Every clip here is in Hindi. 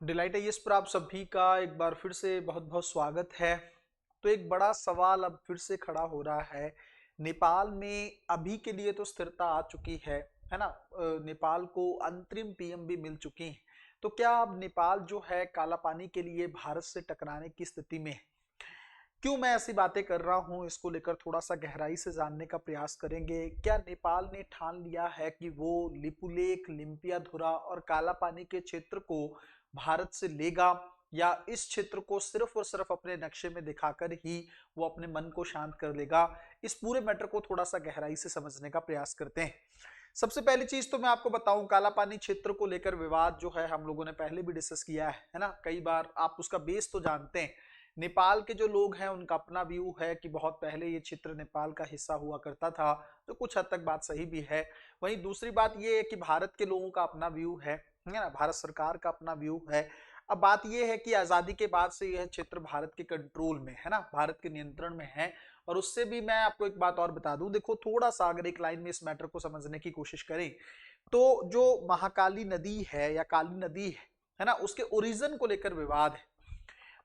डिलाइट आईएएस पर आप सभी का एक बार फिर से बहुत बहुत स्वागत है। तो एक बड़ा सवाल अब फिर से खड़ा हो रहा है। नेपाल में अभी के लिए तो स्थिरता आ चुकी है ना। नेपाल को अंतरिम पीएम भी मिल चुकी हैं। तो क्या अब नेपाल जो है काला पानी के लिए भारत से टकराने की स्थिति में है? क्यों मैं ऐसी बातें कर रहा हूं, इसको लेकर थोड़ा सा गहराई से जानने का प्रयास करेंगे। क्या नेपाल ने ठान लिया है कि वो लिपुलेख, लिम्पियाधुरा और काला पानी के क्षेत्र को भारत से लेगा, या इस क्षेत्र को सिर्फ और सिर्फ अपने नक्शे में दिखाकर ही वो अपने मन को शांत कर लेगा? इस पूरे मैटर को थोड़ा सा गहराई से समझने का प्रयास करते हैं। सबसे पहली चीज तो मैं आपको बताऊं, काला पानी क्षेत्र को लेकर विवाद जो है हम लोगों ने पहले भी डिस्कस किया है ना, कई बार। आप उसका बेस तो जानते हैं। नेपाल के जो लोग हैं उनका अपना व्यू है कि बहुत पहले ये क्षेत्र नेपाल का हिस्सा हुआ करता था, जो कुछ हद तक बात सही भी है। वहीं दूसरी बात ये है कि भारत के लोगों का अपना व्यू है ना, भारत सरकार का अपना व्यू है। अब बात यह है कि आजादी के बाद से यह क्षेत्र भारत के कंट्रोल में है ना, भारत के नियंत्रण में है। और उससे भी मैं आपको एक बात और बता दूं, देखो थोड़ा सा अगर एक लाइन में इस मैटर को समझने की कोशिश करें, तो जो महाकाली नदी है या काली नदी है ना, उसके ओरिजिन को लेकर विवाद है।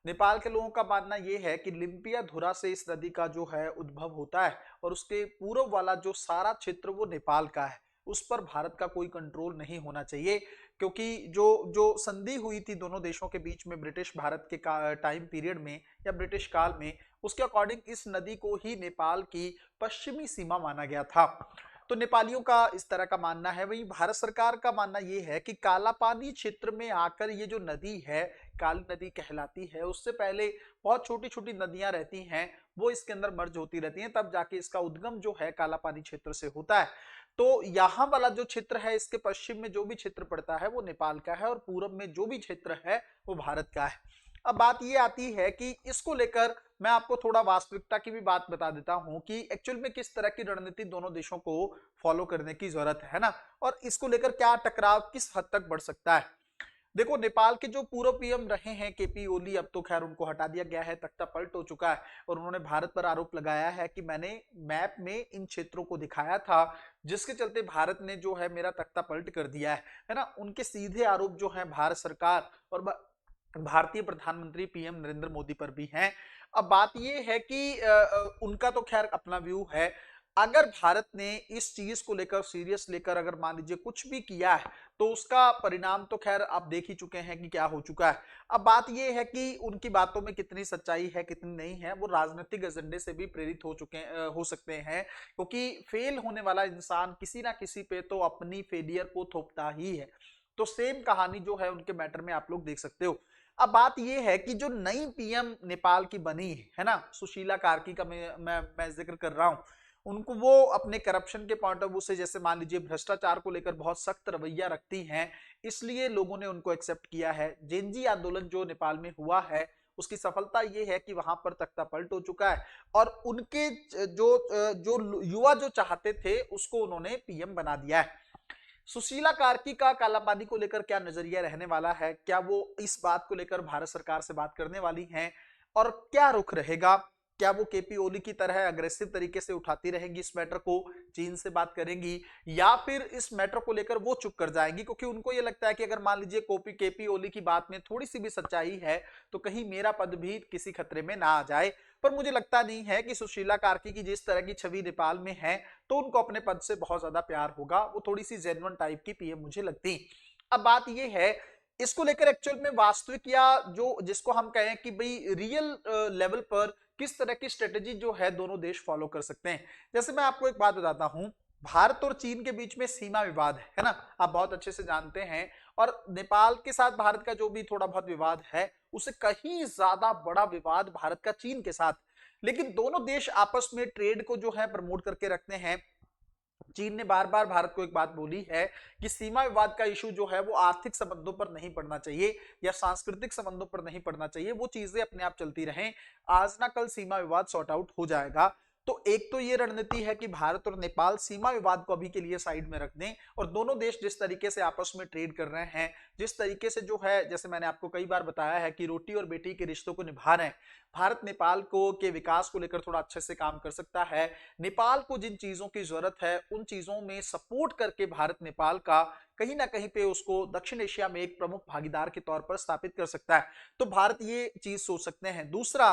नेपाल के लोगों का मानना यह है कि लिम्पियाधुरा से इस नदी का जो है उद्भव होता है, और उसके पूर्व वाला जो सारा क्षेत्र वो नेपाल का है। उस पर भारत का कोई कंट्रोल नहीं होना चाहिए, क्योंकि जो जो संधि हुई थी दोनों देशों के बीच में ब्रिटिश भारत के टाइम पीरियड में या ब्रिटिश काल में, उसके अकॉर्डिंग इस नदी को ही नेपाल की पश्चिमी सीमा माना गया था। तो नेपालियों का इस तरह का मानना है। वहीं भारत सरकार का मानना यह है कि कालापानी क्षेत्र में आकर ये जो नदी है, काली नदी कहलाती है, उससे पहले बहुत छोटी छोटी नदियां रहती हैं, वो इसके अंदर मर्ज होती रहती हैं, तब जाके इसका उद्गम जो है कालापानी क्षेत्र से होता है। तो यहाँ वाला जो क्षेत्र है, इसके पश्चिम में जो भी क्षेत्र पड़ता है वो नेपाल का है, और पूरब में जो भी क्षेत्र है वो भारत का है। अब बात ये आती है कि इसको लेकर मैं आपको थोड़ा वास्तविकता की भी बात बता देता हूं कि एक्चुअल में किस तरह की रणनीति दोनों देशों को फॉलो करने की जरूरत है ना, और इसको लेकर क्या टकराव किस हद तक बढ़ सकता है। देखो, नेपाल के जो पूर्व पीएम रहे हैं केपी ओली, अब तो खैर उनको हटा दिया गया है, तख्ता पलट हो चुका है, और उन्होंने भारत पर आरोप लगाया है कि मैंने मैप में इन क्षेत्रों को दिखाया था, जिसके चलते भारत ने जो है मेरा तख्ता पलट कर दिया है ना। उनके सीधे आरोप जो है भारत सरकार और भारतीय प्रधानमंत्री पीएम नरेंद्र मोदी पर भी हैं। अब बात यह है कि उनका तो खैर अपना व्यू है। अगर भारत ने इस चीज को लेकर सीरियस लेकर अगर मान लीजिए कुछ भी किया है, तो उसका परिणाम तो खैर आप देख ही चुके हैं कि क्या हो चुका है। अब बात यह है कि उनकी बातों में कितनी सच्चाई है कितनी नहीं है, वो राजनीतिक एजेंडे से भी प्रेरित हो सकते हैं, क्योंकि फेल होने वाला इंसान किसी ना किसी पे तो अपनी फेलियर को थोपता ही है। तो सेम कहानी जो है उनके मैटर में आप लोग देख सकते हो। अब बात यह है कि जो नई पीएम नेपाल की बनी है ना, सुशीला कार्की का मैं जिक्र कर रहा हूं। उनको वो अपने करप्शन के पॉइंट ऑफ व्यू से, जैसे मान लीजिए भ्रष्टाचार को लेकर बहुत सख्त रवैया रखती हैं, इसलिए लोगों ने उनको एक्सेप्ट किया है। जेनजी आंदोलन जो नेपाल में हुआ है, उसकी सफलता यह है कि वहां पर तख्ता पलट हो चुका है, और उनके जो जो युवा जो चाहते थे उसको उन्होंने पीएम बना दिया है। सुशीला कार्की का कालापानी को लेकर क्या नजरिया रहने वाला है, क्या वो इस बात को लेकर भारत सरकार से बात करने वाली हैं, और क्या रुख रहेगा? क्या वो केपी ओली की तरह अग्रेसिव तरीके से उठाती रहेंगी इस मैटर को, चीन से बात करेंगी, या फिर इस मैटर को लेकर वो चुप कर जाएंगी, क्योंकि उनको ये लगता है कि अगर मान लीजिए केपी ओली की बात में थोड़ी सी भी सच्चाई है, तो कहीं मेरा पद भी किसी खतरे में ना आ जाए। पर मुझे लगता नहीं है कि सुशीला कार्की की जिस तरह की छवि नेपाल में है, तो उनको अपने पद से बहुत ज्यादा प्यार होगा। वो थोड़ी सी जेन्युइन टाइप की पीएम मुझे लगती। अब बात ये है, इसको लेकर एक्चुअल में वास्तविक या जो जिसको हम कहें कि भाई रियल लेवल पर किस तरह की स्ट्रेटेजी जो है दोनों देश फॉलो कर सकते हैं। जैसे मैं आपको एक बात बताता हूं, भारत और चीन के बीच में सीमा विवाद है ना, आप बहुत अच्छे से जानते हैं। और नेपाल के साथ भारत का जो भी थोड़ा बहुत विवाद है, उसे कहीं ज्यादा बड़ा विवाद भारत का चीन के साथ। लेकिन दोनों देश आपस में ट्रेड को जो है प्रमोट करके रखते हैं। चीन ने बार बार भारत को एक बात बोली है कि सीमा विवाद का इशू जो है वो आर्थिक संबंधों पर नहीं पड़ना चाहिए या सांस्कृतिक संबंधों पर नहीं पड़ना चाहिए, वो चीजें अपने आप चलती रहें, आज ना कल सीमा विवाद सॉर्ट आउट हो जाएगा। तो एक तो ये रणनीति है कि भारत और नेपाल सीमा विवाद को अभी के लिए साइड में रख दें, और दोनों देश जिस तरीके से आपस में ट्रेड कर रहे हैं, जिस तरीके से जो है, जैसे मैंने आपको कई बार बताया है कि रोटी और बेटी के रिश्तों को निभा रहे हैं, भारत नेपाल को के विकास को लेकर थोड़ा अच्छे से काम कर सकता है। नेपाल को जिन चीजों की जरूरत है उन चीजों में सपोर्ट करके भारत नेपाल का कहीं ना कहीं पे उसको दक्षिण एशिया में एक प्रमुख भागीदार के तौर पर स्थापित कर सकता है। तो भारत ये चीज सोच सकते हैं। दूसरा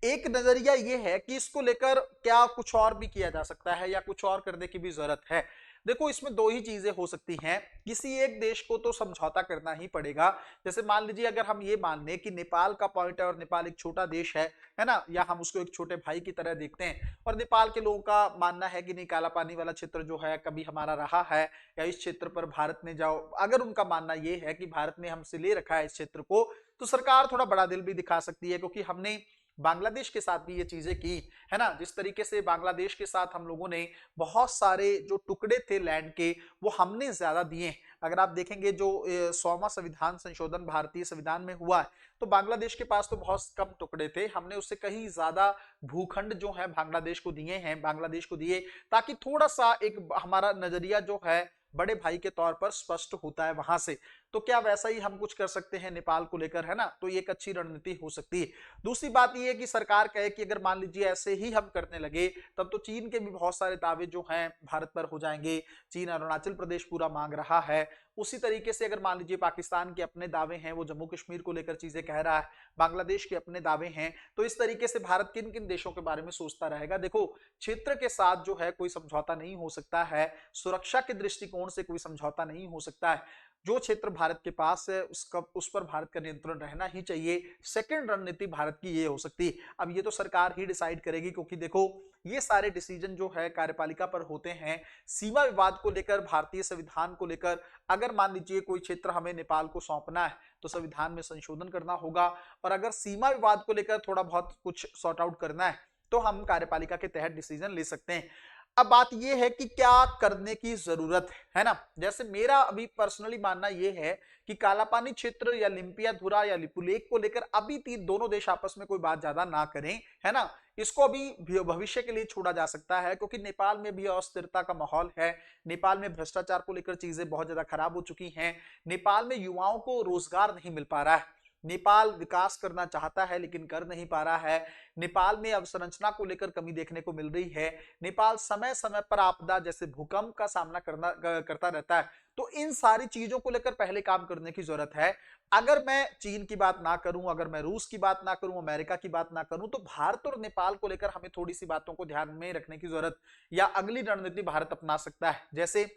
एक नजरिया ये है कि इसको लेकर क्या कुछ और भी किया जा सकता है या कुछ और करने की भी जरूरत है। देखो इसमें दो ही चीजें हो सकती हैं, किसी एक देश को तो समझौता करना ही पड़ेगा। जैसे मान लीजिए अगर हम ये मान लें कि नेपाल का पॉइंट है और नेपाल एक छोटा देश है ना, या हम उसको एक छोटे भाई की तरह देखते हैं और नेपाल के लोगों का मानना है कि नहीं काला पानी वाला क्षेत्र जो है कभी हमारा रहा है या इस क्षेत्र पर भारत ने जाओ, अगर उनका मानना ये है कि भारत ने हमसे ले रखा है इस क्षेत्र को, तो सरकार थोड़ा बड़ा दिल भी दिखा सकती है, क्योंकि हमने बांग्लादेश के साथ भी ये चीजें की है ना। जिस तरीके से बांग्लादेश के साथ हम लोगों ने बहुत सारे जो टुकड़े थे लैंड के वो हमने ज्यादा दिए। अगर आप देखेंगे जो 100वां संविधान संशोधन भारतीय संविधान में हुआ है, तो बांग्लादेश के पास तो बहुत कम टुकड़े थे, हमने उससे कहीं ज्यादा भूखंड जो है बांग्लादेश को दिए हैं, बांग्लादेश को दिए, ताकि थोड़ा सा एक हमारा नजरिया जो है बड़े भाई के तौर पर स्पष्ट होता है वहां से। तो क्या वैसा ही हम कुछ कर सकते हैं नेपाल को लेकर, है ना, तो ये एक अच्छी रणनीति हो सकती है। दूसरी बात ये है कि सरकार कहे कि अगर मान लीजिए ऐसे ही हम करने लगे तब तो चीन के भी बहुत सारे दावे जो हैं भारत पर हो जाएंगे। चीन अरुणाचल प्रदेश पूरा मांग रहा है, उसी तरीके से अगर मान लीजिए पाकिस्तान के अपने दावे हैं, वो जम्मू कश्मीर को लेकर चीजें कह रहा है, बांग्लादेश के अपने दावे हैं, तो इस तरीके से भारत किन किन देशों के बारे में सोचता रहेगा। देखो क्षेत्र के साथ जो है कोई समझौता नहीं हो सकता है, सुरक्षा के दृष्टिकोण से कोई समझौता नहीं हो सकता है। जो क्षेत्र भारत के पास है उसका उस पर भारत का नियंत्रण रहना ही चाहिए। सेकंड रणनीति भारत की ये हो सकती है। अब ये तो सरकार ही डिसाइड करेगी, क्योंकि देखो ये सारे डिसीजन जो है कार्यपालिका पर होते हैं। सीमा विवाद को लेकर, भारतीय संविधान को लेकर, अगर मान लीजिए कोई क्षेत्र हमें नेपाल को सौंपना है तो संविधान में संशोधन करना होगा, और अगर सीमा विवाद को लेकर थोड़ा बहुत कुछ सॉर्ट आउट करना है तो हम कार्यपालिका के तहत डिसीजन ले सकते हैं। अब बात यह है कि क्या करने की जरूरत है ना। जैसे मेरा अभी पर्सनली मानना यह है कि कालापानी क्षेत्र या लिम्पियाधुरा या लिपुलेख को लेकर अभी तीन दोनों देश आपस में कोई बात ज्यादा ना करें, है ना। इसको अभी भविष्य के लिए छोड़ा जा सकता है, क्योंकि नेपाल में भी अस्थिरता का माहौल है। नेपाल में भ्रष्टाचार को लेकर चीजें बहुत ज्यादा खराब हो चुकी हैं। नेपाल में युवाओं को रोजगार नहीं मिल पा रहा है। नेपाल विकास करना चाहता है लेकिन कर नहीं पा रहा है। नेपाल में अवसंरचना को लेकर कमी देखने को मिल रही है। नेपाल समय समय पर आपदा जैसे भूकंप का सामना करता रहता है। तो इन सारी चीजों को लेकर पहले काम करने की जरूरत है। अगर मैं चीन की बात ना करूं, अगर मैं रूस की बात ना करूं, अमेरिका की बात ना करूं, तो भारत और नेपाल को लेकर हमें थोड़ी सी बातों को ध्यान में रखने की जरूरत या अगली रणनीति भारत अपना सकता है। जैसे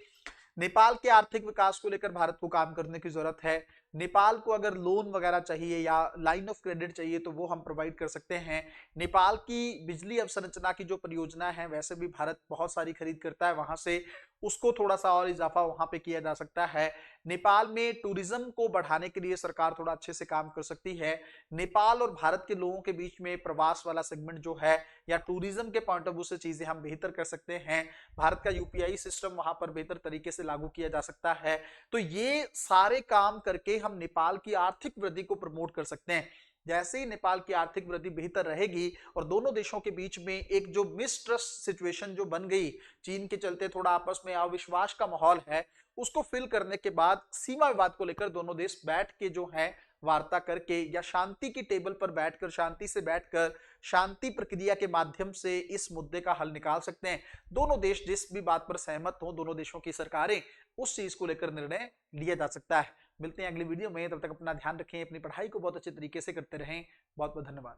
नेपाल के आर्थिक विकास को लेकर भारत को काम करने की जरूरत है। नेपाल को अगर लोन वगैरह चाहिए या लाइन ऑफ क्रेडिट चाहिए तो वो हम प्रोवाइड कर सकते हैं। नेपाल की बिजली अवसंरचना की जो परियोजना है, वैसे भी भारत बहुत सारी खरीद करता है वहां से, उसको थोड़ा सा और इजाफा वहां पे किया जा सकता है। नेपाल में टूरिज्म को बढ़ाने के लिए सरकार थोड़ा अच्छे से काम कर सकती है। नेपाल और भारत के लोगों के बीच में प्रवास वाला सेगमेंट जो है या टूरिज्म के पॉइंट ऑफ व्यू से चीजें हम बेहतर कर सकते हैं। भारत का यूपीआई सिस्टम वहां पर बेहतर तरीके से लागू किया जा सकता है। तो ये सारे काम करके हम नेपाल की आर्थिक वृद्धि को प्रमोट कर सकते हैं। जैसे ही नेपाल की आर्थिक वृद्धि बेहतर रहेगी और दोनों देशों के बीच में एक जो मिसट्रस्ट सिचुएशन जो बन गई, चीन के चलते थोड़ा आपस में अविश्वास का माहौल है, उसको फिल करने के बाद सीमा विवाद को लेकर दोनों देश बैठ के जो है वार्ता करके या शांति की टेबल पर बैठकर, शांति से बैठकर, शांति प्रक्रिया के माध्यम से इस मुद्दे का हल निकाल सकते हैं। दोनों देश जिस भी बात पर सहमत हो, दोनों देशों की सरकारें, उस चीज को लेकर निर्णय लिया जा सकता है। मिलते हैं अगली वीडियो में, तब तक अपना ध्यान रखें, अपनी पढ़ाई को बहुत अच्छे तरीके से करते रहें। बहुत बहुत धन्यवाद।